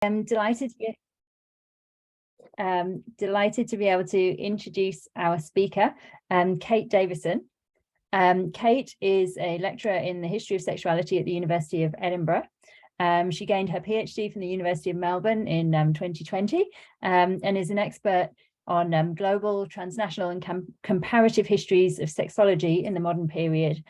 I'm delighted to be able to introduce our speaker, Kate Davison. Kate is a lecturer in the history of sexuality at the University of Edinburgh. She gained her PhD from the University of Melbourne in 2020 and is an expert on global, transnational and comparative histories of sexology in the modern period.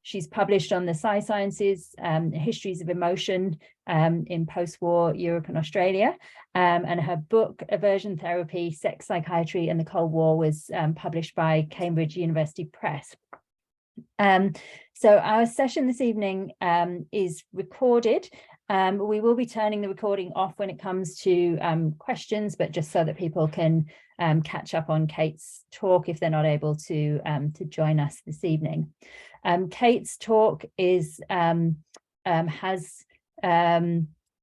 She's published on the sciences, histories of emotion in post-war Europe and Australia, and her book, Aversion Therapy, Sex Psychiatry and the Cold War, was published by Cambridge University Press. So our session this evening is recorded. We will be turning the recording off when it comes to questions, but just so that people can catch up on Kate's talk if they're not able to join us this evening. Kate's talk is has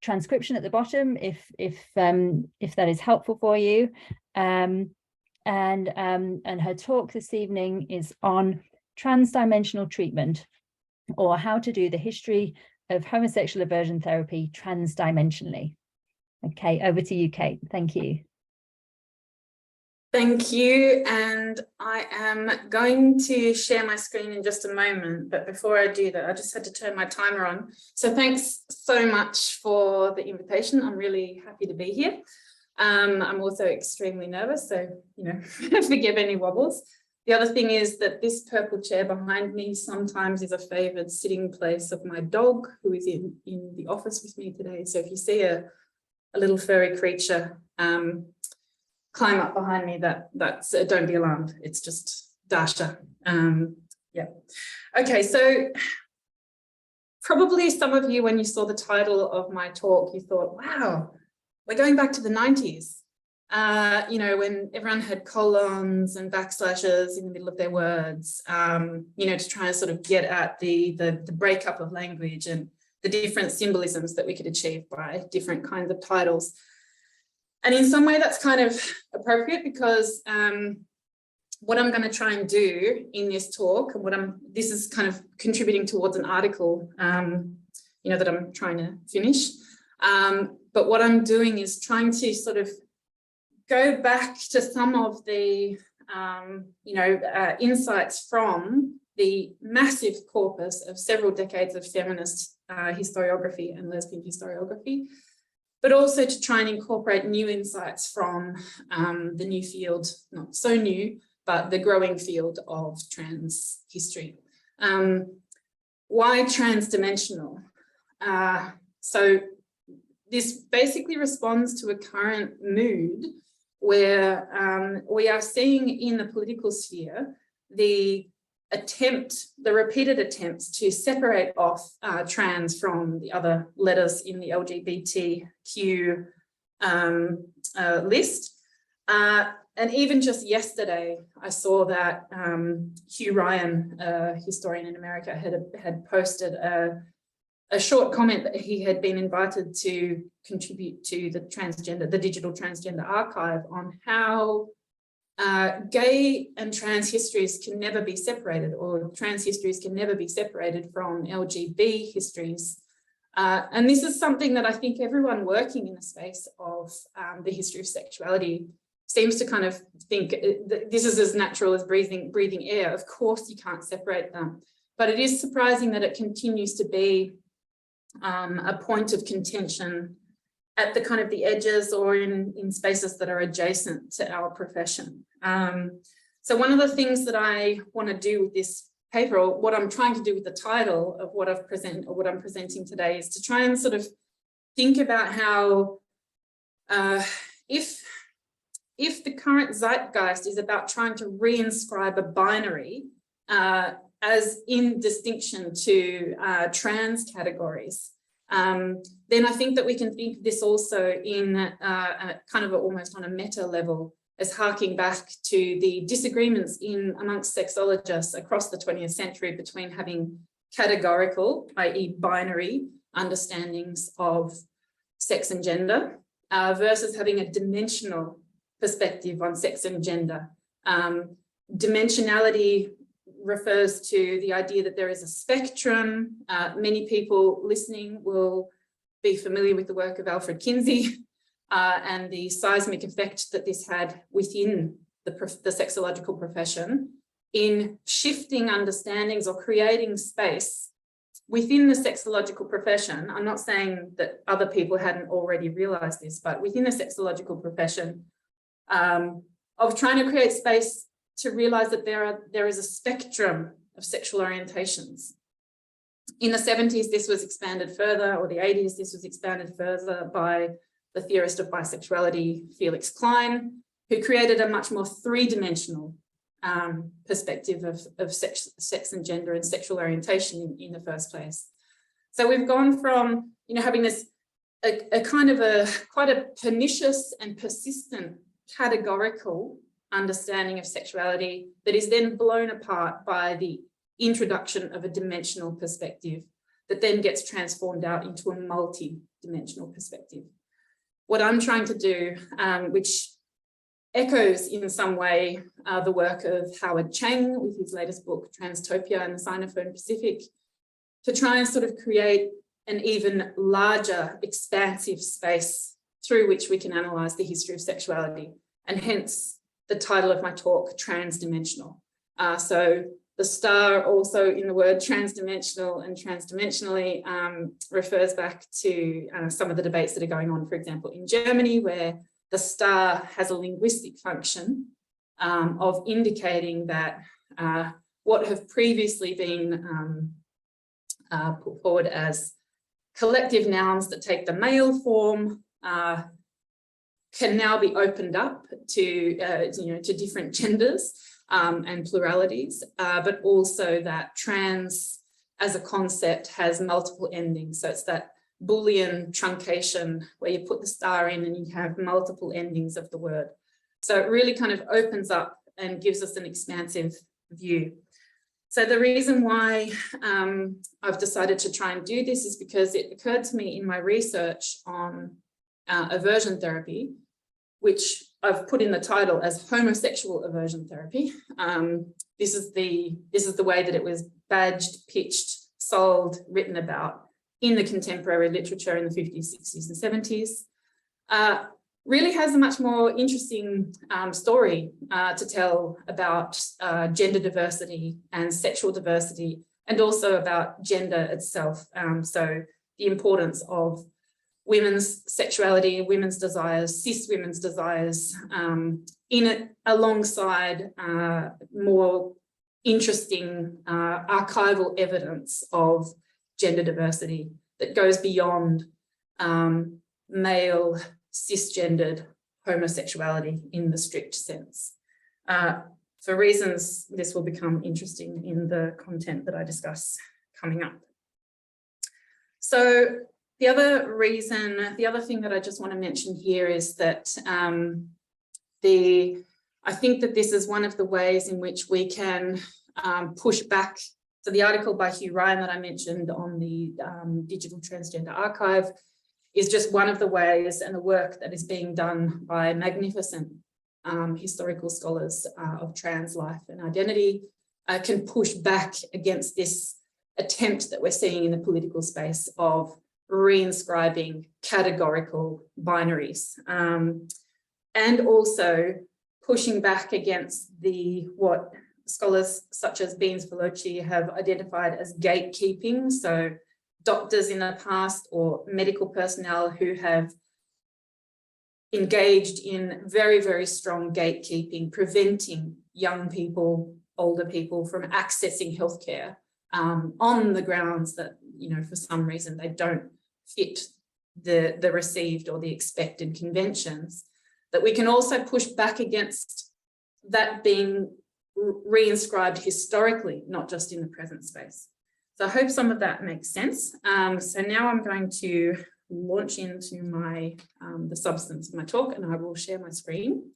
transcription at the bottom if that is helpful for you, and her talk this evening is on transdimensional treatment, or how to do the history of homosexual aversion therapy transdimensionally. Okay, over to you, Kate. Thank you. Thank you, and I am going to share my screen in just a moment, but before I do that, I just had to turn my timer on. So thanks so much for the invitation. I'm really happy to be here. I'm also extremely nervous, so forgive any wobbles. The other thing is that this purple chair behind me sometimes is a favoured sitting place of my dog, who is in the office with me today. So if you see a little furry creature climb up behind me, that's don't be alarmed. It's just Dasha. Yeah. Okay, so probably some of you, when you saw the title of my talk, you thought, wow, we're going back to the 90s. When everyone had colons and backslashes in the middle of their words, to try and sort of get at the breakup of language and the different symbolisms that we could achieve by different kinds of titles. And in some way that's kind of appropriate, because what I'm going to try and do in this talk, and this is kind of contributing towards an article, that I'm trying to finish. But what I'm doing is trying to sort of go back to some of the, insights from the massive corpus of several decades of feminist historiography and lesbian historiography, but also to try and incorporate new insights from the new field, not so new, but the growing field of trans history. Why transdimensional? So this basically responds to a current mood where we are seeing in the political sphere the repeated attempts to separate off trans from the other letters in the LGBTQ list. And even just yesterday, I saw that Hugh Ryan, a historian in America, had posted a short comment that he had been invited to contribute to the digital transgender archive, on how gay and trans histories can never be separated, or trans histories can never be separated from LGB histories. And this is something that I think everyone working in the space of the history of sexuality seems to kind of think this is as natural as breathing air. Of course you can't separate them, but it is surprising that it continues to be a point of contention at the kind of the edges, or in spaces that are adjacent to our profession. So one of the things that I want to do with this paper, or what I'm trying to do with the title of what I'm presenting today, is to try and sort of think about how if the current zeitgeist is about trying to reinscribe a binary as in distinction to trans categories, then I think that we can think of this also in kind of almost on a meta level, as harking back to the disagreements amongst sexologists across the 20th century between having categorical, i.e. binary, understandings of sex and gender versus having a dimensional perspective on sex and gender. Dimensionality refers to the idea that there is a spectrum. Many people listening will be familiar with the work of Alfred Kinsey and the seismic effect that this had within the sexological profession in shifting understandings or creating space within the sexological profession. I'm not saying that other people hadn't already realized this, but within the sexological profession, of trying to create space to realize that there is a spectrum of sexual orientations. In the 70s, this was expanded further, or the 80s, this was expanded further by the theorist of bisexuality, Felix Klein, who created a much more three-dimensional perspective of sex and gender and sexual orientation in the first place. So we've gone from, having this a kind of quite a pernicious and persistent categorical understanding of sexuality that is then blown apart by the introduction of a dimensional perspective that then gets transformed out into a multi-dimensional perspective. What I'm trying to do, which echoes in some way the work of Howard Chang with his latest book, Transtopia and the Sinophone Pacific, to try and sort of create an even larger, expansive space through which we can analyse the history of sexuality, and hence the title of my talk, Transdimensional. So the star also in the word transdimensional and transdimensionally refers back to some of the debates that are going on, for example, in Germany, where the star has a linguistic function of indicating that what have previously been put forward as collective nouns that take the male form can now be opened up to different genders and pluralities, but also that trans as a concept has multiple endings. So it's that Boolean truncation where you put the star in and you have multiple endings of the word. So it really kind of opens up and gives us an expansive view. So the reason why I've decided to try and do this is because it occurred to me in my research on aversion therapy, which I've put in the title as homosexual aversion therapy. This is the way that it was badged, pitched, sold, written about in the contemporary literature in the 50s, 60s and 70s. Really has a much more interesting story to tell about gender diversity and sexual diversity, and also about gender itself. So the importance of women's sexuality, women's desires, cis women's desires, in it alongside more interesting archival evidence of gender diversity that goes beyond male cisgendered homosexuality in the strict sense. For reasons, this will become interesting in the content that I discuss coming up. So the other thing that I just want to mention here is that I think that this is one of the ways in which we can push back. So the article by Hugh Ryan that I mentioned on the Digital Transgender Archive is just one of the ways, and the work that is being done by magnificent historical scholars of trans life and identity can push back against this attempt that we're seeing in the political space of reinscribing categorical binaries, and also pushing back against what scholars such as Beans Veloci have identified as gatekeeping. So doctors in the past or medical personnel who have engaged in very, very strong gatekeeping, preventing young people, older people from accessing healthcare on the grounds that, for some reason they don't fit the received or the expected conventions, that we can also push back against that being reinscribed historically, not just in the present space. So I hope some of that makes sense. So now I'm going to launch into my the substance of my talk, and I will share my screen.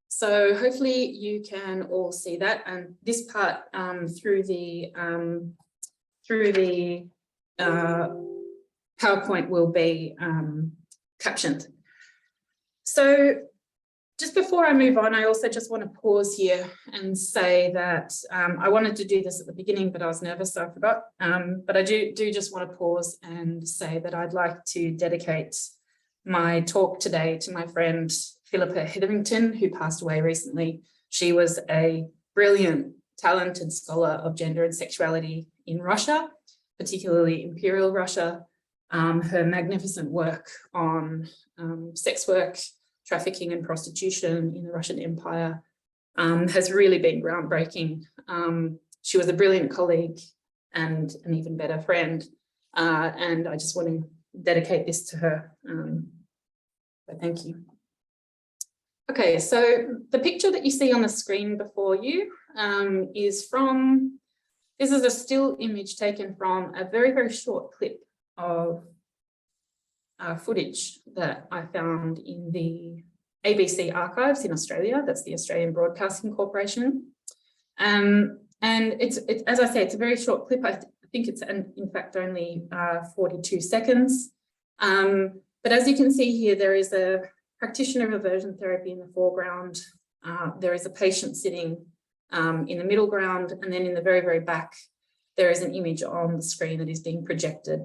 So hopefully you can all see that, and this part through the PowerPoint will be captioned. So Just before I move on, I also just want to pause here and say that I wanted to do this at the beginning, but I was nervous, so I forgot. But I do just want to pause and say that I'd like to dedicate my talk today to my friend Philippa Hetherington, who passed away recently. She was a brilliant, talented scholar of gender and sexuality in Russia, particularly Imperial Russia. Her magnificent work on sex work, trafficking and prostitution in the Russian Empire has really been groundbreaking. She was a brilliant colleague and an even better friend. And I just want to dedicate this to her. So thank you. Okay, so the picture that you see on the screen before you is from, this is a still image taken from a very, very short clip of footage that I found in the ABC archives in Australia. That's the Australian Broadcasting Corporation. And it's as I say, it's a very short clip. I think it's in fact only 42 seconds. But as you can see here, there is a practitioner of aversion therapy in the foreground. There is a patient sitting in the middle ground, and then in the very, very back, there is an image on the screen that is being projected.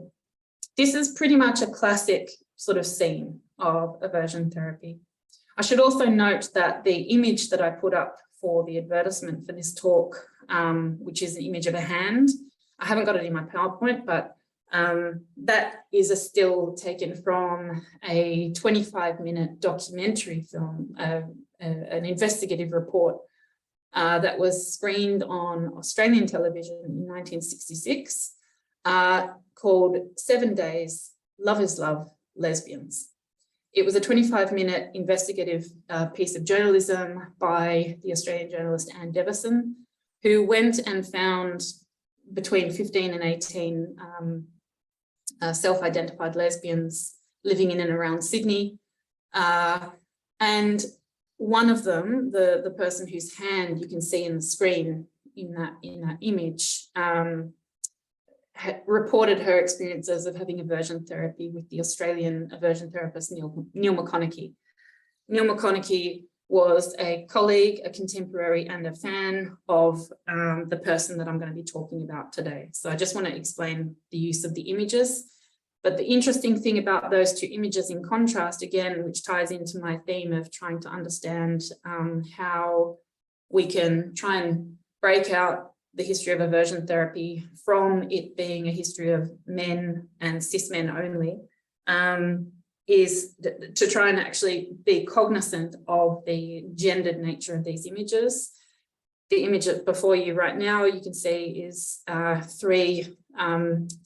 This is pretty much a classic sort of scene of aversion therapy. I should also note that the image that I put up for the advertisement for this talk, which is an image of a hand, I haven't got it in my PowerPoint, but that is a still taken from a 25-minute documentary film, an investigative report that was screened on Australian television in 1966, called 7 Days, Love is Love, Lesbians. It was a 25-minute investigative piece of journalism by the Australian journalist Davison, who went and found between 15 and 18 self-identified lesbians living in and around Sydney. And one of them, the person whose hand you can see in the screen in that image, reported her experiences of having aversion therapy with the Australian aversion therapist Neil McConaughey. Neil McConaughey was a colleague, a contemporary, and a fan of the person that I'm going to be talking about today. So I just want to explain the use of the images. But the interesting thing about those two images in contrast, again, which ties into my theme of trying to understand how we can try and break out the history of aversion therapy from it being a history of men and cis men only, is to try and actually be cognizant of the gendered nature of these images. The image before you right now, you can see is three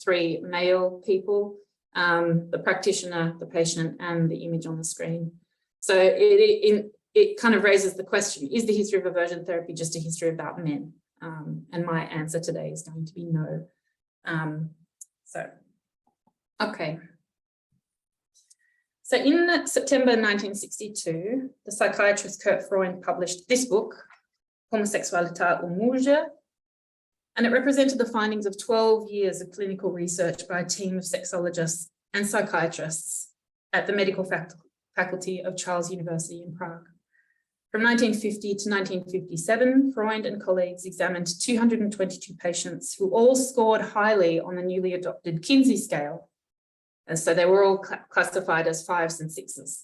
male people, the practitioner, the patient, and the image on the screen. So it kind of raises the question, is the history of aversion therapy just a history about men? And my answer today is going to be no. Okay. So in September 1962, the psychiatrist Kurt Freund published this book, Homosexuality und Murge, and it represented the findings of 12 years of clinical research by a team of sexologists and psychiatrists at the medical faculty of Charles University in Prague. From 1950 to 1957, Freund and colleagues examined 222 patients who all scored highly on the newly adopted Kinsey scale. And so they were all classified as 5s and 6s.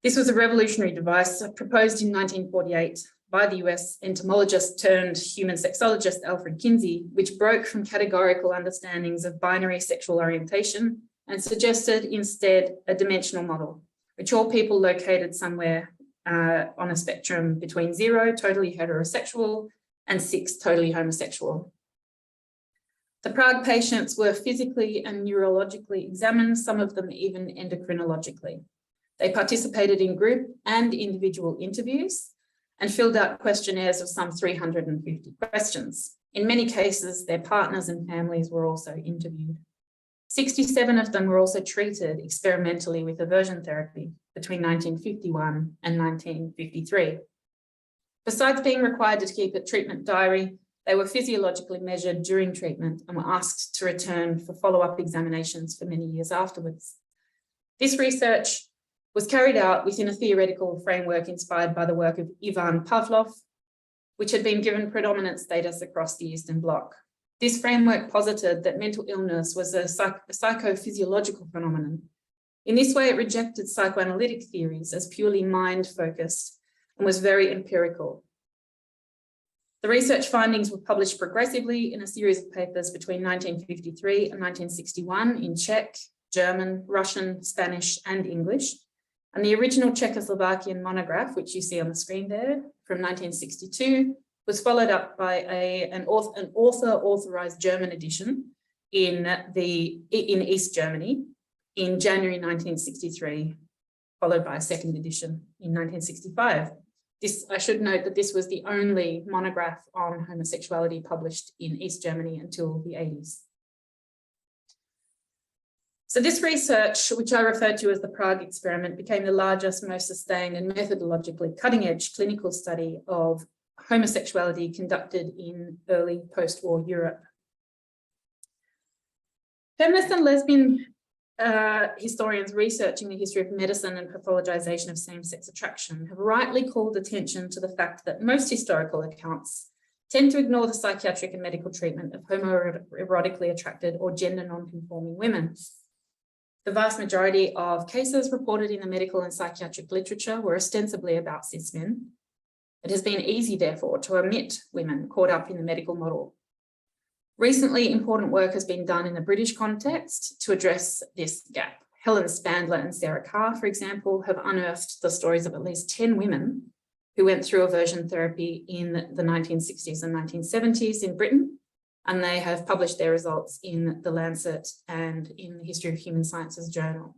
This was a revolutionary device proposed in 1948 by the US entomologist turned human sexologist Alfred Kinsey, which broke from categorical understandings of binary sexual orientation and suggested instead a dimensional model, which all people located somewhere on a spectrum between 0, totally heterosexual, and 6, totally homosexual. The Prague patients were physically and neurologically examined, some of them even endocrinologically. They participated in group and individual interviews and filled out questionnaires of some 350 questions. In many cases, their partners and families were also interviewed. 67 of them were also treated experimentally with aversion therapy between 1951 and 1953. Besides being required to keep a treatment diary, they were physiologically measured during treatment and were asked to return for follow-up examinations for many years afterwards. This research was carried out within a theoretical framework inspired by the work of Ivan Pavlov, which had been given predominant status across the Eastern Bloc. This framework posited that mental illness was a psychophysiological phenomenon. In this way, it rejected psychoanalytic theories as purely mind-focused and was very empirical. The research findings were published progressively in a series of papers between 1953 and 1961 in Czech, German, Russian, Spanish, and English. And the original Czechoslovakian monograph, which you see on the screen there, from 1962, was followed up by an author-authorized German edition in East Germany in January 1963, followed by a second edition in 1965. I should note that this was the only monograph on homosexuality published in East Germany until the 80s. So this research, which I refer to as the Prague experiment, became the largest, most sustained and methodologically cutting-edge clinical study of homosexuality conducted in early post-war Europe. Feminist and lesbian historians researching the history of medicine and pathologization of same-sex attraction have rightly called attention to the fact that most historical accounts tend to ignore the psychiatric and medical treatment of homoerotically attracted or gender non-conforming women. The vast majority of cases reported in the medical and psychiatric literature were ostensibly about cis men. It has been easy, therefore, to omit women caught up in the medical model. Recently, important work has been done in the British context to address this gap. Helen Spandler and Sarah Carr, for example, have unearthed the stories of at least 10 women who went through aversion therapy in the 1960s and 1970s in Britain, and they have published their results in The Lancet and in the History of Human Sciences journal.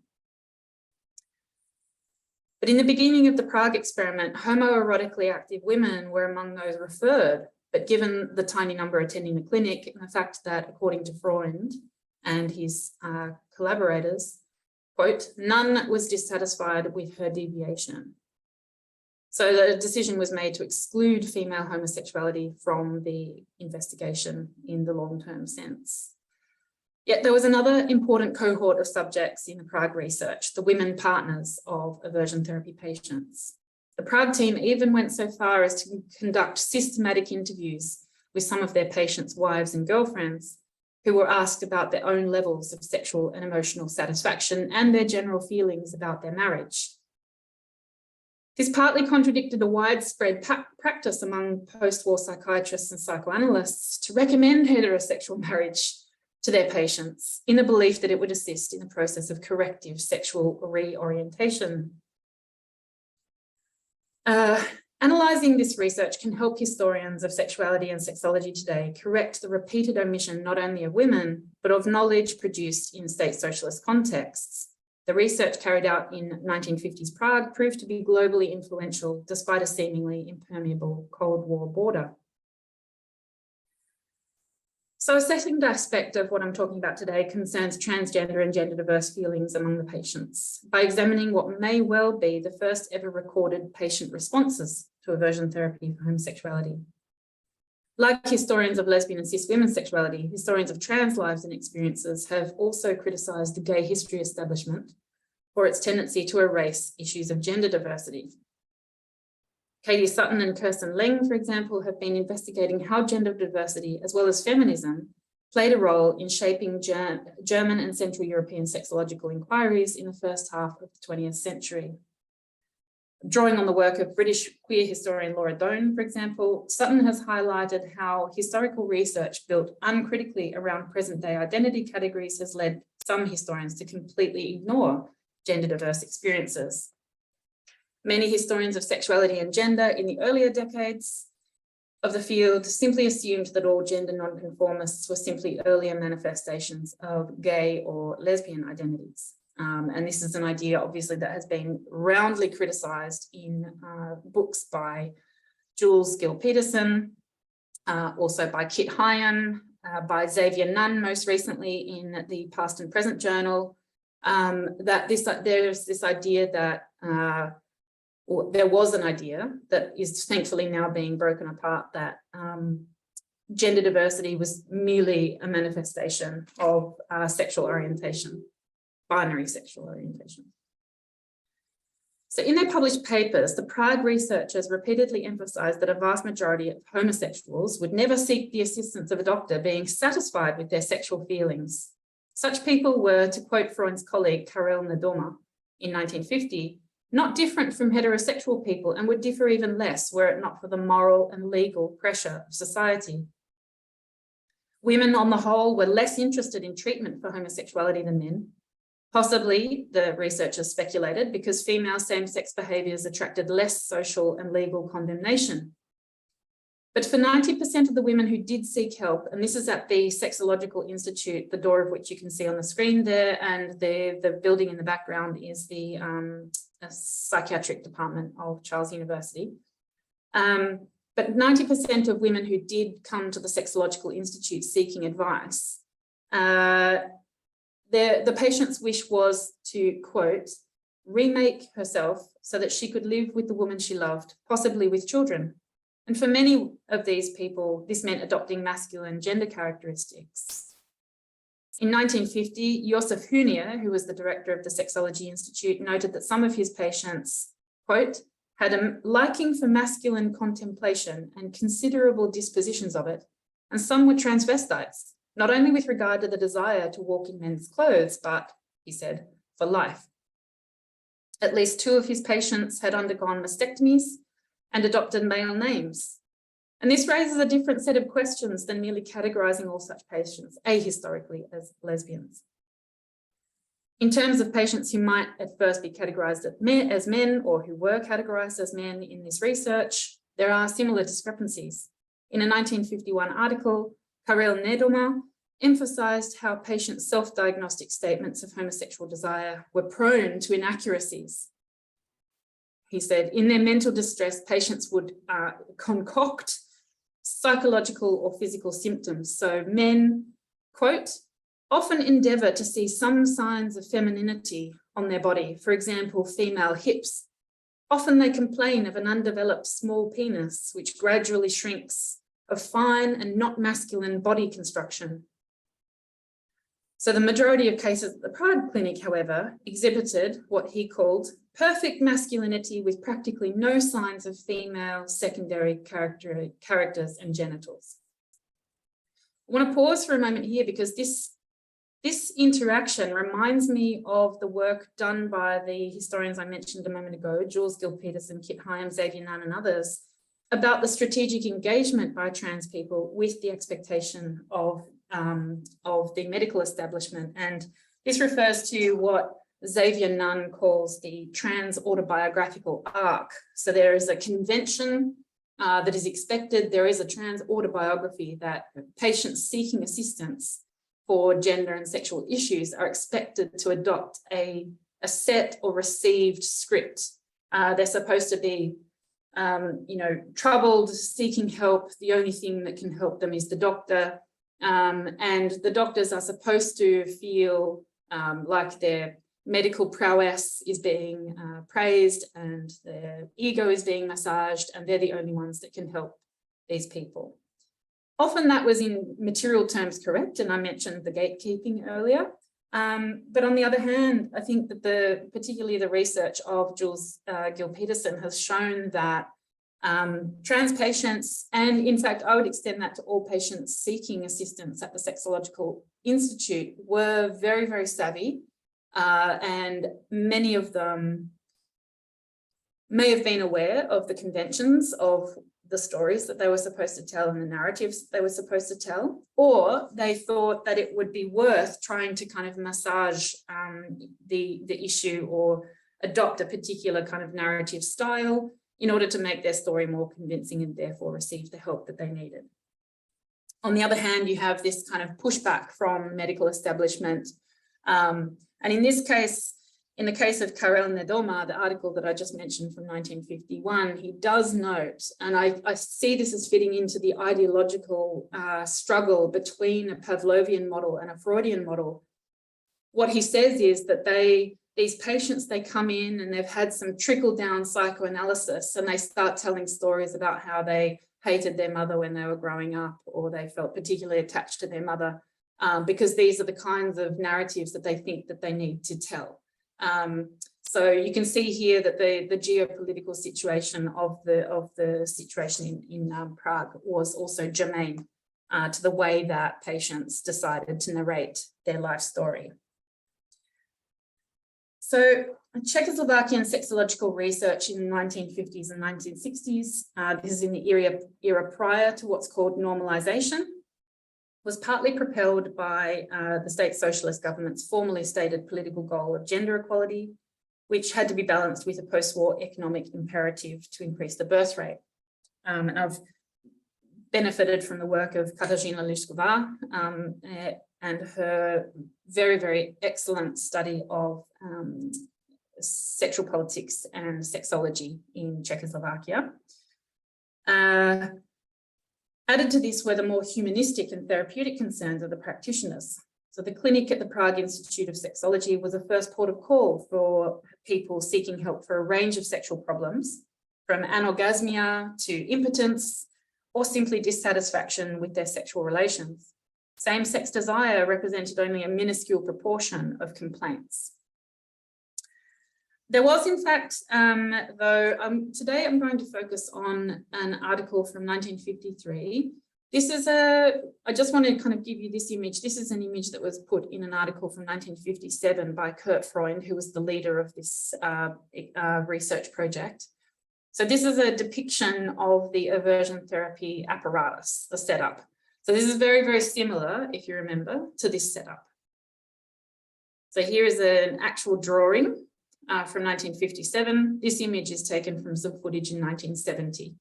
But in the beginning of the Prague experiment, homoerotically active women were among those referred. But given the tiny number attending the clinic and the fact that, according to Freund and his collaborators, quote, none was dissatisfied with her deviation. So the decision was made to exclude female homosexuality from the investigation in the long-term sense. Yet there was another important cohort of subjects in the Prague research, the women partners of aversion therapy patients. The Prague team even went so far as to conduct systematic interviews with some of their patients' wives and girlfriends who were asked about their own levels of sexual and emotional satisfaction and their general feelings about their marriage. This partly contradicted a widespread practice among post-war psychiatrists and psychoanalysts to recommend heterosexual marriage to their patients in the belief that it would assist in the process of corrective sexual reorientation. Analysing this research can help historians of sexuality and sexology today correct the repeated omission not only of women, but of knowledge produced in state socialist contexts. The research carried out in 1950s Prague proved to be globally influential despite a seemingly impermeable Cold War border. So a second aspect of what I'm talking about today concerns transgender and gender diverse feelings among the patients by examining what may well be the first ever recorded patient responses to aversion therapy for homosexuality. Like historians of lesbian and cis women's sexuality, historians of trans lives and experiences have also criticised the gay history establishment for its tendency to erase issues of gender diversity. Katie Sutton and Kirsten Leng, for example, have been investigating how gender diversity, as well as feminism, played a role in shaping German and Central European sexological inquiries in the first half of the 20th century. Drawing on the work of British queer historian Laura Doan, for example, Sutton has highlighted how historical research built uncritically around present-day identity categories has led some historians to completely ignore gender diverse experiences. Many historians of sexuality and gender in the earlier decades of the field simply assumed that all gender nonconformists were simply earlier manifestations of gay or lesbian identities. And this is an idea, obviously, that has been roundly criticised in books by Jules Gill-Peterson, also by Kit Hyan, by Xavier Nunn, most recently in the Past and Present Journal, that there's this idea that or there was an idea that is thankfully now being broken apart that gender diversity was merely a manifestation of sexual orientation, binary sexual orientation. So in their published papers, the Prague researchers repeatedly emphasized that a vast majority of homosexuals would never seek the assistance of a doctor, being satisfied with their sexual feelings. Such people were, to quote Freud's colleague Karel Nedoma in 1950, not different from heterosexual people and would differ even less were it not for the moral and legal pressure of society. Women on the whole were less interested in treatment for homosexuality than men. Possibly, the researchers speculated, because female same-sex behaviours attracted less social and legal condemnation. But for 90% of the women who did seek help, and this is at the Sexological Institute, the door of which you can see on the screen there, and the building in the background is the psychiatric department of Charles University. But 90% of women who did come to the Sexological Institute seeking advice, the patient's wish was to, quote, remake herself so that she could live with the woman she loved, possibly with children. And for many of these people, this meant adopting masculine gender characteristics. In 1950, Josef Hunier, who was the director of the Sexology Institute, noted that some of his patients, quote, had a liking for masculine contemplation and considerable dispositions of it, and some were transvestites, not only with regard to the desire to walk in men's clothes, but, he said, for life. At least 2 of his patients had undergone mastectomies and adopted male names. And this raises a different set of questions than merely categorising all such patients ahistorically as lesbians. In terms of patients who might at first be categorised as men or who were categorised as men in this research, there are similar discrepancies. In a 1951 article, Karel Nedoma emphasised how patients' self-diagnostic statements of homosexual desire were prone to inaccuracies. He said, in their mental distress, patients would concoct psychological or physical symptoms. So men, quote, often endeavour to see some signs of femininity on their body, for example, female hips. Often they complain of an undeveloped small penis, which gradually shrinks, of fine and not masculine body construction. So the majority of cases at the Prague clinic, however, exhibited what he called perfect masculinity with practically no signs of female secondary characters and genitals. I want to pause for a moment here because this interaction reminds me of the work done by the historians I mentioned a moment ago, Jules Gill-Peterson, Kit Hyam, Xavier Nunn, and others, about the strategic engagement by trans people with the expectation of the medical establishment. And this refers to what Xavier Nunn calls the trans autobiographical arc. So there is a convention that is expected. There is a trans autobiography that patients seeking assistance for gender and sexual issues are expected to adopt a set or received script. They're supposed to be troubled, seeking help. The only thing that can help them is the doctor. And the doctors are supposed to feel like their medical prowess is being praised and their ego is being massaged, and they're the only ones that can help these people. Often that was in material terms correct, and I mentioned the gatekeeping earlier. But on the other hand, I think that particularly the research of Jules Gill-Peterson has shown that trans patients, and in fact, I would extend that to all patients seeking assistance at the Sexological Institute, were very, very savvy, and many of them may have been aware of the conventions of the stories that they were supposed to tell and the narratives they were supposed to tell, or they thought that it would be worth trying to kind of massage the issue or adopt a particular kind of narrative style in order to make their story more convincing and therefore receive the help that they needed. On the other hand, you have this kind of pushback from medical establishment. And in this case, in the case of Karel Nedoma, the article that I just mentioned from 1951, he does note, and I see this as fitting into the ideological struggle between a Pavlovian model and a Freudian model. What he says is that these patients, they come in and they've had some trickle-down psychoanalysis, and they start telling stories about how they hated their mother when they were growing up, or they felt particularly attached to their mother, because these are the kinds of narratives that they think that they need to tell. So you can see here that the geopolitical situation of the situation in Prague was also germane to the way that patients decided to narrate their life story. So Czechoslovakian sexological research in the 1950s and 1960s, this is in the era prior to what's called normalization, was partly propelled by the state socialist government's formally stated political goal of gender equality, which had to be balanced with a post-war economic imperative to increase the birth rate. And I've benefited from the work of Katarzyna Lyszkova and her very, very excellent study of sexual politics and sexology in Czechoslovakia. Added to this were the more humanistic and therapeutic concerns of the practitioners. So the clinic at the Prague Institute of Sexology was a first port of call for people seeking help for a range of sexual problems, from anorgasmia to impotence, or simply dissatisfaction with their sexual relations. Same-sex desire represented only a minuscule proportion of complaints. There was, in fact, though, today I'm going to focus on an article from 1953. This is I just want to kind of give you this image. This is an image that was put in an article from 1957 by Kurt Freund, who was the leader of this research project. So this is a depiction of the aversion therapy apparatus, the setup. So this is very, very similar, if you remember, to this setup. So here is an actual drawing from 1957. This image is taken from some footage in 1970.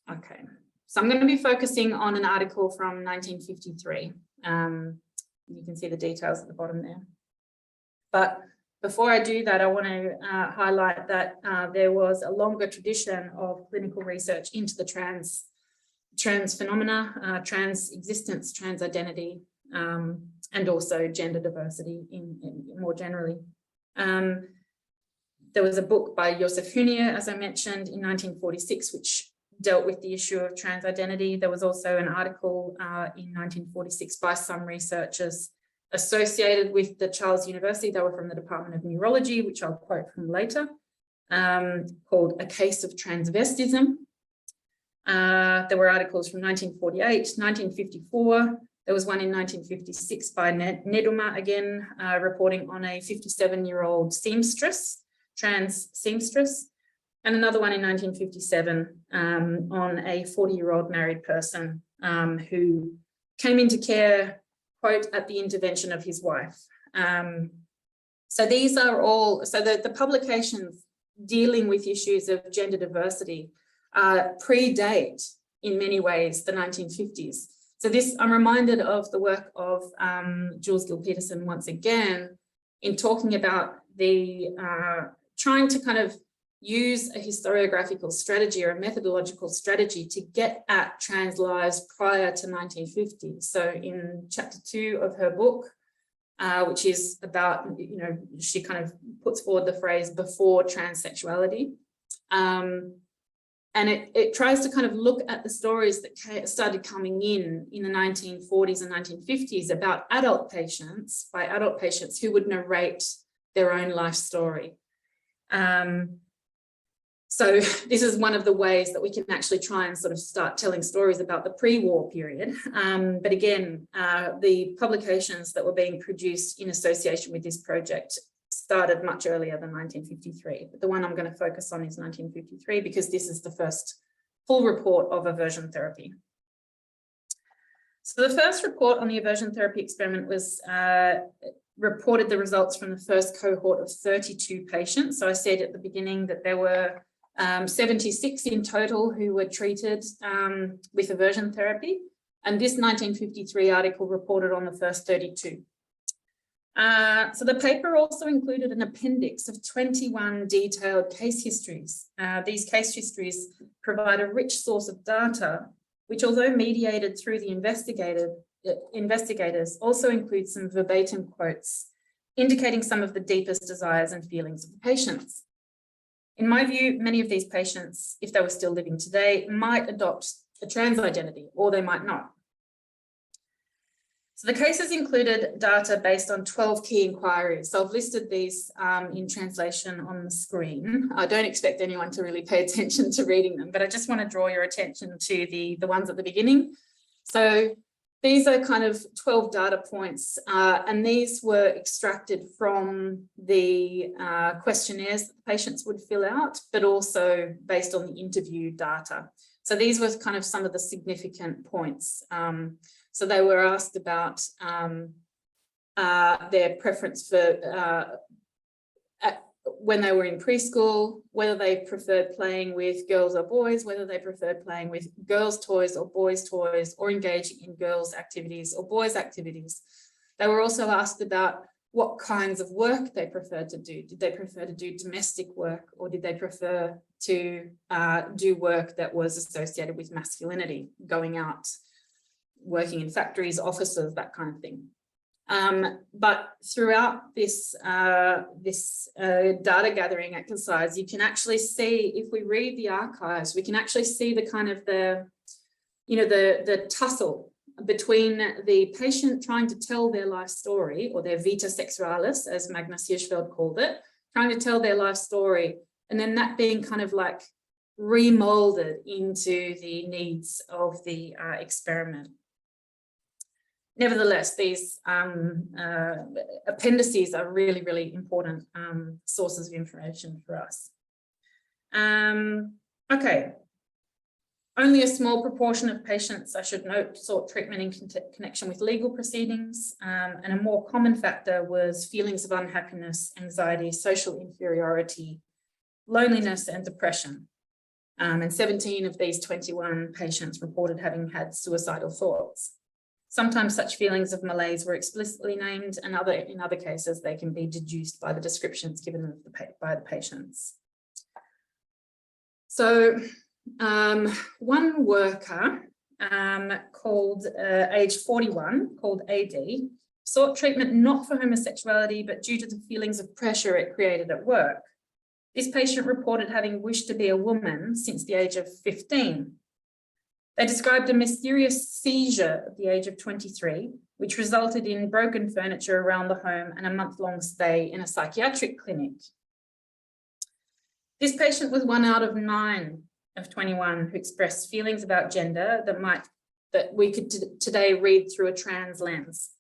Okay, so I'm going to be focusing on an article from 1953. You can see the details at the bottom there. But before I do that, I want to highlight that there was a longer tradition of clinical research into the trans phenomena, trans existence, trans identity, and also gender diversity in more generally. There was a book by Josef Hunier, as I mentioned, in 1946, which dealt with the issue of trans identity. There was also an article in 1946 by some researchers associated with the Charles University. They were from the Department of Neurology, which I'll quote from later, called A Case of Transvestism. There were articles from 1948, 1954. There was one in 1956 by Neduma, again, reporting on a 57-year-old seamstress, trans seamstress, and another one in 1957 on a 40-year-old married person who came into care, quote, at the intervention of his wife. So these are all, so the publications dealing with issues of gender diversity predate in many ways the 1950s. So this, I'm reminded of the work of Jules Gill-Peterson once again in talking about the trying to kind of use a historiographical strategy or a methodological strategy to get at trans lives prior to 1950. So in chapter 2 of her book, which is about, you know, she kind of puts forward the phrase before transsexuality. And it tries to kind of look at the stories that started coming in the 1940s and 1950s about adult patients, by adult patients who would narrate their own life story. So this is one of the ways that we can actually try and sort of start telling stories about the pre-war period. But again, the publications that were being produced in association with this project started much earlier than 1953. But the one I'm going to focus on is 1953 because this is the first full report of aversion therapy. So the first report on the aversion therapy experiment was reported the results from the first cohort of 32 patients. So I said at the beginning that there were 76 in total who were treated with aversion therapy. And this 1953 article reported on the first 32. So the paper also included an appendix of 21 detailed case histories. These case histories provide a rich source of data, which although mediated through the investigators, also include some verbatim quotes, indicating some of the deepest desires and feelings of the patients. In my view, many of these patients, if they were still living today, might adopt a trans identity, or they might not. So the cases included data based on 12 key inquiries. So I've listed these in translation on the screen. I don't expect anyone to really pay attention to reading them, but I just want to draw your attention to the ones at the beginning. So these are kind of 12 data points, and these were extracted from the questionnaires that the patients would fill out, but also based on the interview data. So these were kind of some of the significant points. So they were asked about their preference for when they were in preschool, whether they preferred playing with girls or boys, whether they preferred playing with girls' toys or boys' toys, or engaging in girls' activities or boys' activities. They were also asked about what kinds of work they preferred to do. Did they prefer to do domestic work, or did they prefer to do work that was associated with masculinity, going out, working in factories, offices, that kind of thing. But throughout this data gathering exercise, you can actually see, if we read the archives, we can actually see the kind of the tussle between the patient trying to tell their life story, or their vita sexualis, as Magnus Hirschfeld called it, trying to tell their life story, and then that being kind of like remolded into the needs of the experiment. Nevertheless, these appendices are really, really important sources of information for us. Okay. Only a small proportion of patients, I should note, sought treatment in connection with legal proceedings, and a more common factor was feelings of unhappiness, anxiety, social inferiority, loneliness, and depression. And 17 of these 21 patients reported having had suicidal thoughts. Sometimes such feelings of malaise were explicitly named, and in other cases, they can be deduced by the descriptions given by the patients. So one worker called age 41, called AD, sought treatment not for homosexuality, but due to the feelings of pressure it created at work. This patient reported having wished to be a woman since the age of 15. They described a mysterious seizure at the age of 23, which resulted in broken furniture around the home and a month-long stay in a psychiatric clinic. This patient was 1 out of 9 of 21 who expressed feelings about gender that we could today read through a trans lens.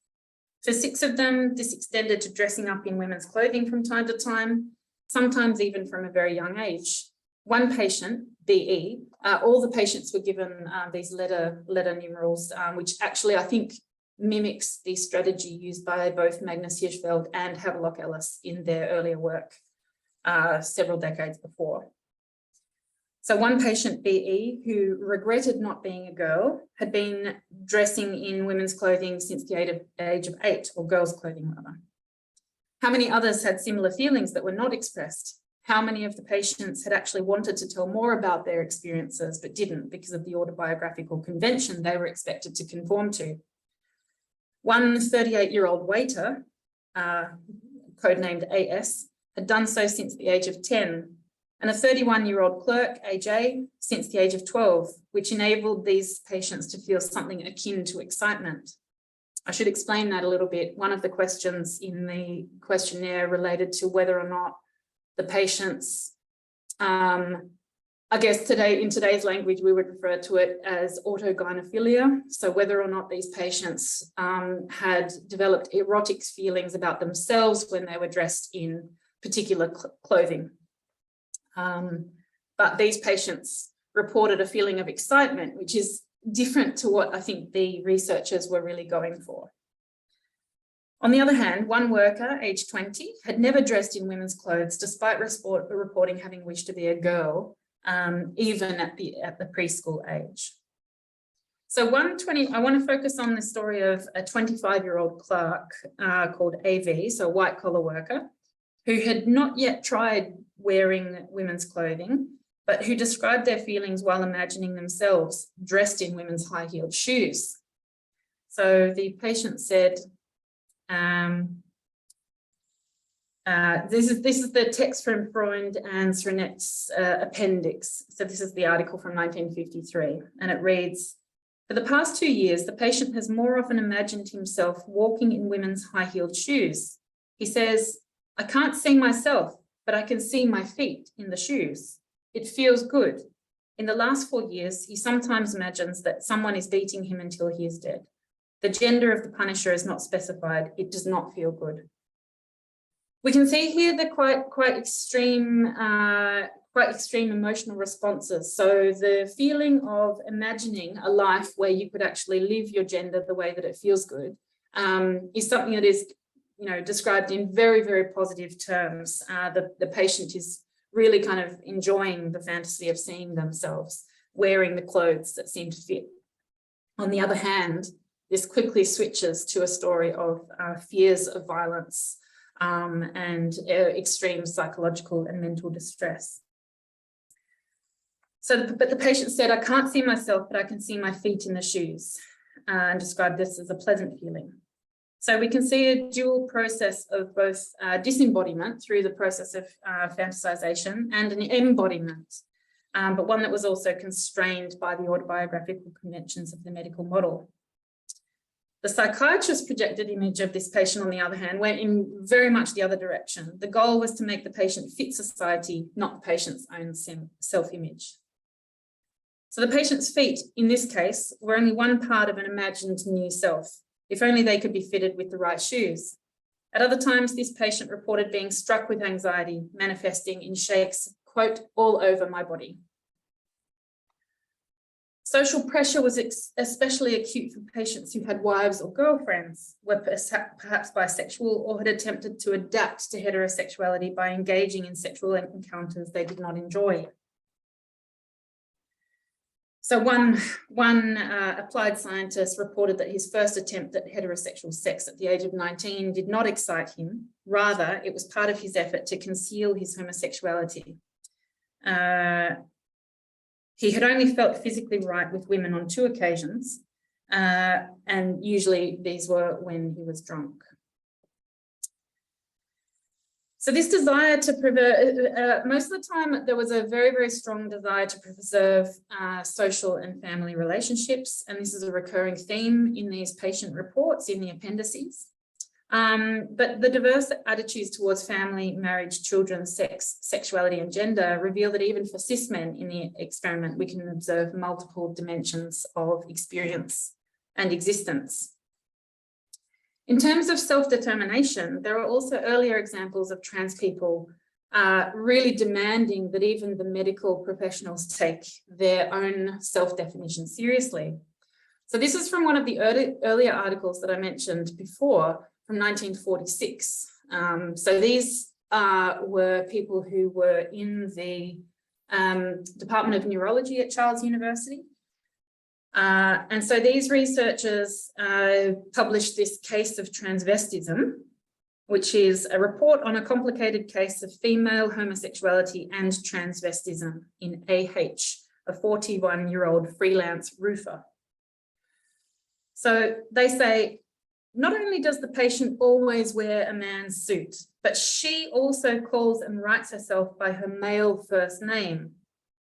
For 6 of them, this extended to dressing up in women's clothing from time to time, sometimes even from a very young age. One patient, BE, all the patients were given these letter numerals, which actually I think mimics the strategy used by both Magnus Hirschfeld and Havelock Ellis in their earlier work several decades before. So one patient, BE, who regretted not being a girl, had been dressing in women's clothing since the age of 8, or girls' clothing rather. How many others had similar feelings that were not expressed? How many of the patients had actually wanted to tell more about their experiences but didn't because of the autobiographical convention they were expected to conform to? One 38-year-old waiter, codenamed AS, had done so since the age of 10, and a 31-year-old clerk, AJ, since the age of 12, which enabled these patients to feel something akin to excitement. I should explain that a little bit. One of the questions in the questionnaire related to whether or not the patients, I guess in today's language, we would refer to it as autogynephilia. So whether or not these patients had developed erotic feelings about themselves when they were dressed in particular clothing. But these patients reported a feeling of excitement, which is different to what I think the researchers were really going for. On the other hand, one worker, aged 20, had never dressed in women's clothes, despite reporting having wished to be a girl, even at the preschool age. So I want to focus on the story of a 25-year-old clerk called AV, so a white-collar worker, who had not yet tried wearing women's clothing, but who described their feelings while imagining themselves dressed in women's high-heeled shoes. So the patient said, this is the text from Freund and Srenet's appendix. So this is the article from 1953, and it reads, For the past 2 years, the patient has more often imagined himself walking in women's high-heeled shoes. He says, "I can't see myself, but I can see my feet in the shoes. It feels good." In the last 4 years, he sometimes imagines that someone is beating him until he is dead. The gender of the punisher is not specified. It does not feel good. We can see here the quite extreme emotional responses. So the feeling of imagining a life where you could actually live your gender the way that it feels good is something that is, described in very, very positive terms. The patient is really kind of enjoying the fantasy of seeing themselves wearing the clothes that seem to fit. On the other hand, this quickly switches to a story of fears of violence and extreme psychological and mental distress. But the patient said, "I can't see myself, but I can see my feet in the shoes," and described this as a pleasant feeling. So we can see a dual process of both disembodiment through the process of fantasization and an embodiment, but one that was also constrained by the autobiographical conventions of the medical model. The psychiatrist's projected image of this patient, on the other hand, went in very much the other direction. The goal was to make the patient fit society, not the patient's own self-image. So the patient's feet, in this case, were only one part of an imagined new self, if only they could be fitted with the right shoes. At other times, this patient reported being struck with anxiety, manifesting in shakes, quote, "all over my body." Social pressure was especially acute for patients who had wives or girlfriends, were perhaps bisexual, or had attempted to adapt to heterosexuality by engaging in sexual encounters they did not enjoy. So one applied scientist reported that his first attempt at heterosexual sex at the age of 19 did not excite him. Rather, it was part of his effort to conceal his homosexuality. He had only felt physically right with women on 2 occasions, and usually these were when he was drunk. So this desire to preserve, most of the time there was a very, very strong desire to preserve social and family relationships, and this is a recurring theme in these patient reports in the appendices. But the diverse attitudes towards family, marriage, children, sex, sexuality, and gender reveal that even for cis men in the experiment, we can observe multiple dimensions of experience and existence. In terms of self-determination, there are also earlier examples of trans people really demanding that even the medical professionals take their own self-definition seriously. So this is from one of the earlier articles that I mentioned before, from 1946. So these were people who were in the Department of Neurology at Charles University. And so these researchers published this case of transvestism, which is a report on a complicated case of female homosexuality and transvestism in AH, a 41-year-old freelance roofer. So they say, not only does the patient always wear a man's suit, but she also calls and writes herself by her male first name,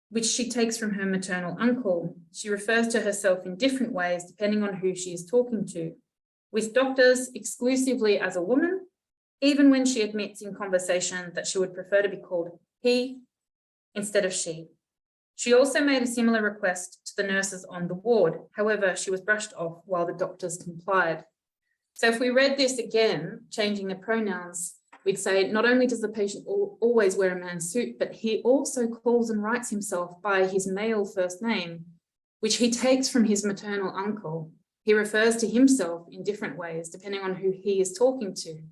which she takes from her maternal uncle. She refers to herself in different ways depending on who she is talking to, with doctors exclusively as a woman, even when she admits in conversation that she would prefer to be called he instead of she. She also made a similar request to the nurses on the ward. However, she was brushed off while the doctors complied. So if we read this again, changing the pronouns, we'd say not only does the patient always wear a man's suit, but he also calls and writes himself by his male first name, which he takes from his maternal uncle. He refers to himself in different ways, depending on who he is talking to,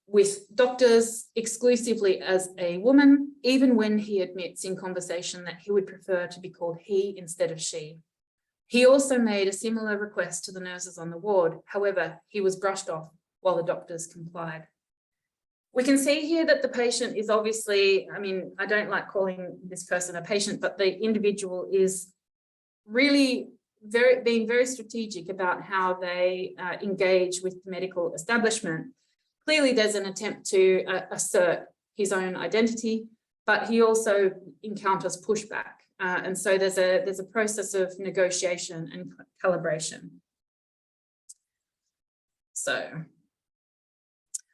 with doctors exclusively as a woman, even when he admits in conversation that he would prefer to be called he instead of she. He also made a similar request to the nurses on the ward. However, he was brushed off while the doctors complied. We can see here that the patient is obviously, I mean, I don't like calling this person a patient, but the individual is really being very strategic about how they engage with the medical establishment. Clearly, there's an attempt to assert his own identity, but he also encounters pushback And so there's a process of negotiation and calibration. So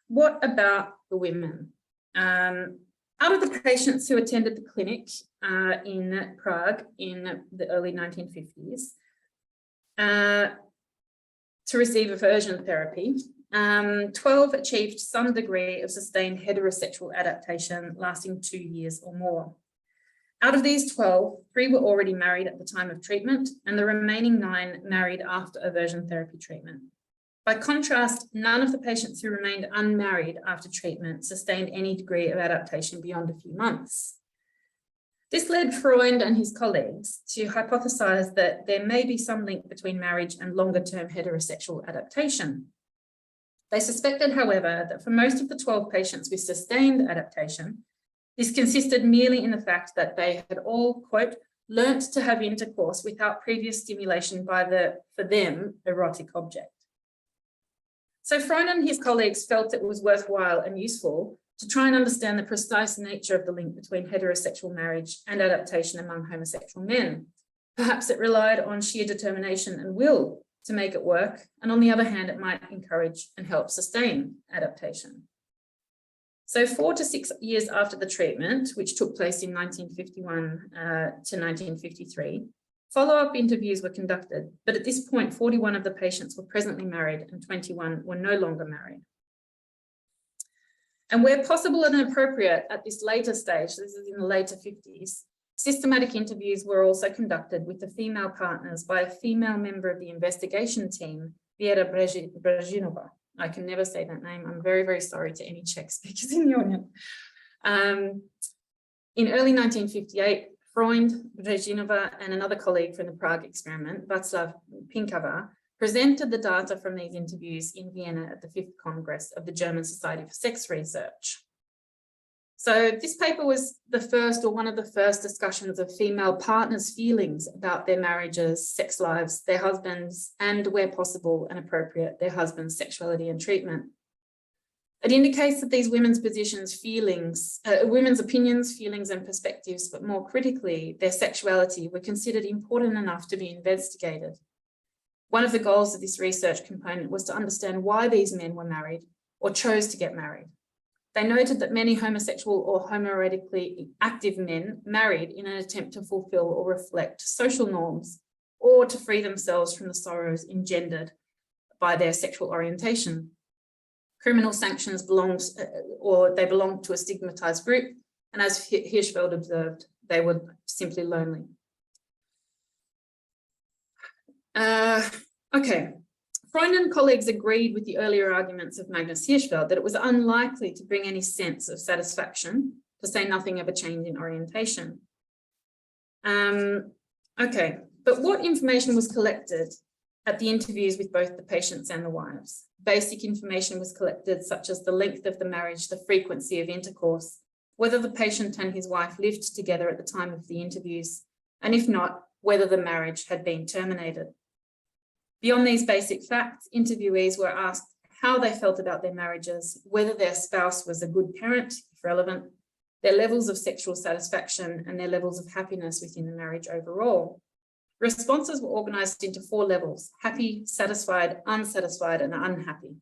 what about the women? Out of the patients who attended the clinic in Prague in the early 1950s to receive aversion therapy, 12 achieved some degree of sustained heterosexual adaptation lasting 2 years or more. Out of these 12, 3 were already married at the time of treatment, and the remaining 9 married after aversion therapy treatment. By contrast, none of the patients who remained unmarried after treatment sustained any degree of adaptation beyond a few months. This led Freund and his colleagues to hypothesize that there may be some link between marriage and longer-term heterosexual adaptation. They suspected, however, that for most of the 12 patients with sustained adaptation, this consisted merely in the fact that they had all, quote, learnt to have intercourse without previous stimulation by the, for them, erotic object. So Freund and his colleagues felt it was worthwhile and useful to try and understand the precise nature of the link between heterosexual marriage and adaptation among homosexual men. Perhaps it relied on sheer determination and will to make it work, and on the other hand, it might encourage and help sustain adaptation. So 4 to 6 years after the treatment, which took place in 1951 to 1953, follow-up interviews were conducted, but at this point, 41 of the patients were presently married and 21 were no longer married. And where possible and appropriate at this later stage, this is in the later 50s, systematic interviews were also conducted with the female partners by a female member of the investigation team, Vera Brezhinova. I can never say that name. I'm very, very sorry to any Czech speakers in the audience. In early 1958, Freund, Brezhinova, and another colleague from the Prague experiment, Václav Pinkava, presented the data from these interviews in Vienna at the 5th Congress of the German Society for Sex Research. So this paper was the first, or one of the first, discussions of female partners' feelings about their marriages, sex lives, their husbands, and where possible and appropriate, their husband's sexuality and treatment. It indicates that these women's positions, feelings, women's opinions, feelings, and perspectives, but more critically, their sexuality, were considered important enough to be investigated. One of the goals of this research component was to understand why these men were married or chose to get married. They noted that many homosexual or homoerotically active men married in an attempt to fulfill or reflect social norms or to free themselves from the sorrows engendered by their sexual orientation. Criminal sanctions belonged to a stigmatized group, and as Hirschfeld observed, they were simply lonely. Okay. Freund and colleagues agreed with the earlier arguments of Magnus Hirschfeld that it was unlikely to bring any sense of satisfaction, to say nothing of a change in orientation. Okay, but what information was collected at the interviews with both the patients and the wives? Basic information was collected, such as the length of the marriage, the frequency of intercourse, whether the patient and his wife lived together at the time of the interviews, and if not, whether the marriage had been terminated. Beyond these basic facts, interviewees were asked how they felt about their marriages, whether their spouse was a good parent, if relevant, their levels of sexual satisfaction, and their levels of happiness within the marriage overall. Responses were organized into 4 levels: happy, satisfied, unsatisfied, and unhappy.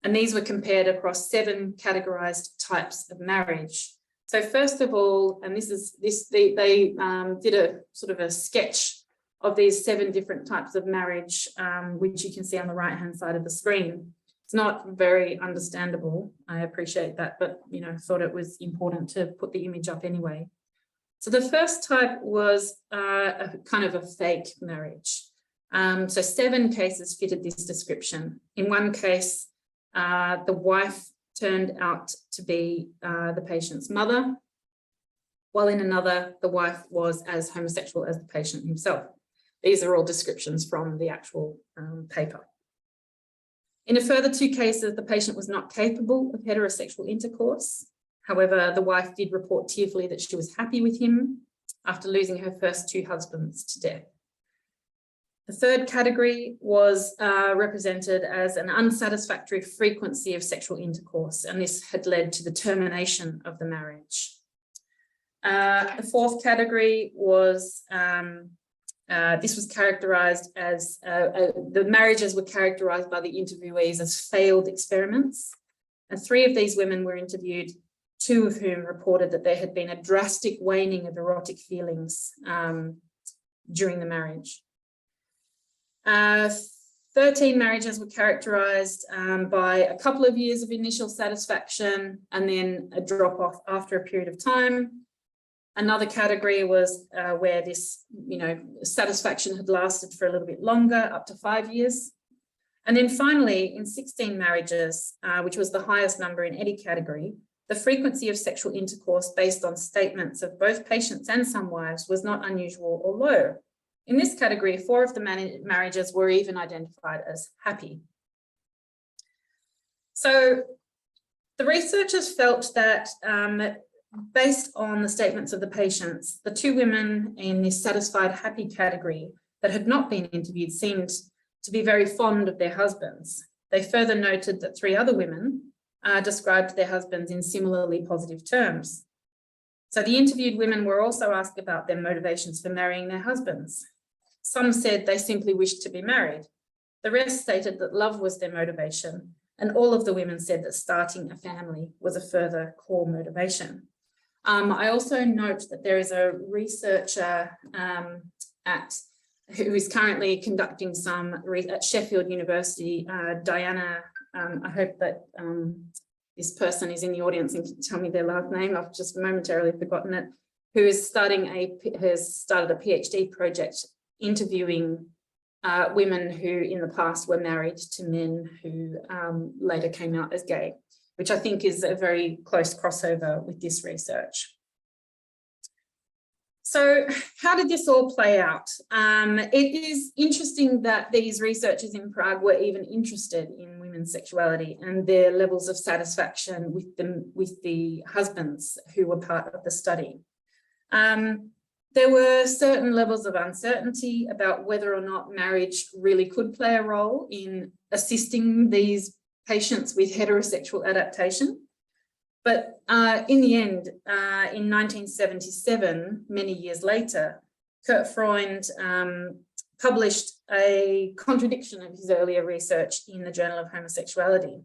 And these were compared across 7 categorized types of marriage. So first of all, and they did a sort of a sketch of these 7 different types of marriage, which you can see on the right-hand side of the screen. It's not very understandable. I appreciate that, but thought it was important to put the image up anyway. So the first type was a kind of a fake marriage. So 7 cases fitted this description. In one case, the wife turned out to be the patient's mother, while in another, the wife was as homosexual as the patient himself. These are all descriptions from the actual paper. In a further 2 cases, the patient was not capable of heterosexual intercourse. However, the wife did report tearfully that she was happy with him after losing her first 2 husbands to death. The third category was represented as an unsatisfactory frequency of sexual intercourse, and this had led to the termination of the marriage. The fourth category was, this was characterized as, the marriages were characterized by the interviewees as failed experiments. And 3 of these women were interviewed, 2 of whom reported that there had been a drastic waning of erotic feelings during the marriage. 13 marriages were characterized by a couple of years of initial satisfaction and then a drop off after a period of time. Another category was where this, satisfaction had lasted for a little bit longer, up to 5 years. And then finally, in 16 marriages, which was the highest number in any category, the frequency of sexual intercourse based on statements of both patients and some wives was not unusual or low. In this category, 4 of the marriages were even identified as happy. So the researchers felt that based on the statements of the patients, the 2 women in this satisfied happy category that had not been interviewed seemed to be very fond of their husbands. They further noted that 3 other women described their husbands in similarly positive terms. So the interviewed women were also asked about their motivations for marrying their husbands. Some said they simply wished to be married. The rest stated that love was their motivation, and all of the women said that starting a family was a further core motivation. I also note that there is a researcher who is currently conducting some at Sheffield University, Diana, I hope that this person is in the audience and can tell me their last name, I've just momentarily forgotten it, who is started a PhD project interviewing women who in the past were married to men who later came out as gay, which I think is a very close crossover with this research. So how did this all play out? It is interesting that these researchers in Prague were even interested in women's sexuality and their levels of satisfaction with the husbands who were part of the study. There were certain levels of uncertainty about whether or not marriage really could play a role in assisting these patients with heterosexual adaptation. But in the end, in 1977, many years later, Kurt Freund published a contradiction of his earlier research in the Journal of Homosexuality.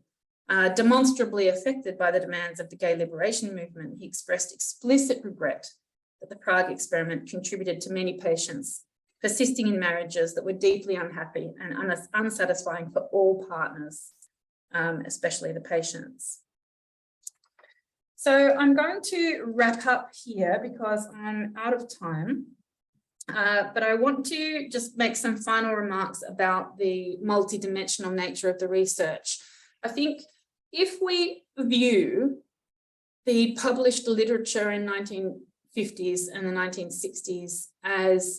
Demonstrably affected by the demands of the gay liberation movement, he expressed explicit regret that the Prague experiment contributed to many patients persisting in marriages that were deeply unhappy and unsatisfying for all partners, especially the patients. So I'm going to wrap up here because I'm out of time, but I want to just make some final remarks about the multidimensional nature of the research. I think if we view the published literature in 1950s and the 1960s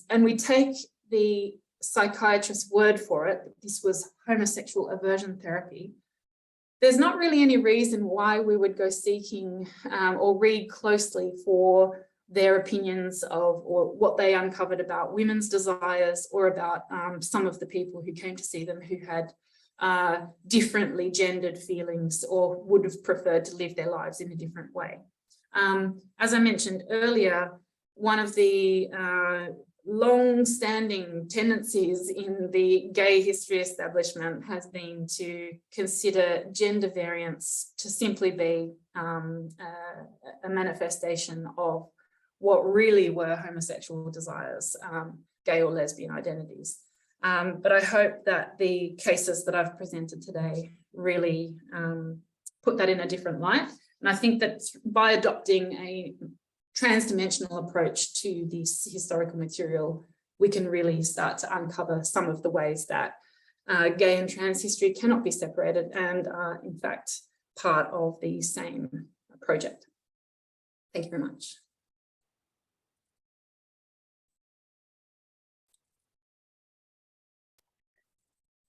and we take the psychiatrist's word for it, this was homosexual aversion therapy, there's not really any reason why we would go seeking or read closely for their opinions of or what they uncovered about women's desires or about some of the people who came to see them who had differently gendered feelings or would have preferred to live their lives in a different way. As I mentioned earlier, one of the long-standing tendencies in the gay history establishment has been to consider gender variance to simply be a manifestation of what really were homosexual desires, gay or lesbian identities. But I hope that the cases that I've presented today really put that in a different light. And I think that by adopting a transdimensional approach to this historical material, we can really start to uncover some of the ways that gay and trans history cannot be separated and are in fact part of the same project. Thank you very much.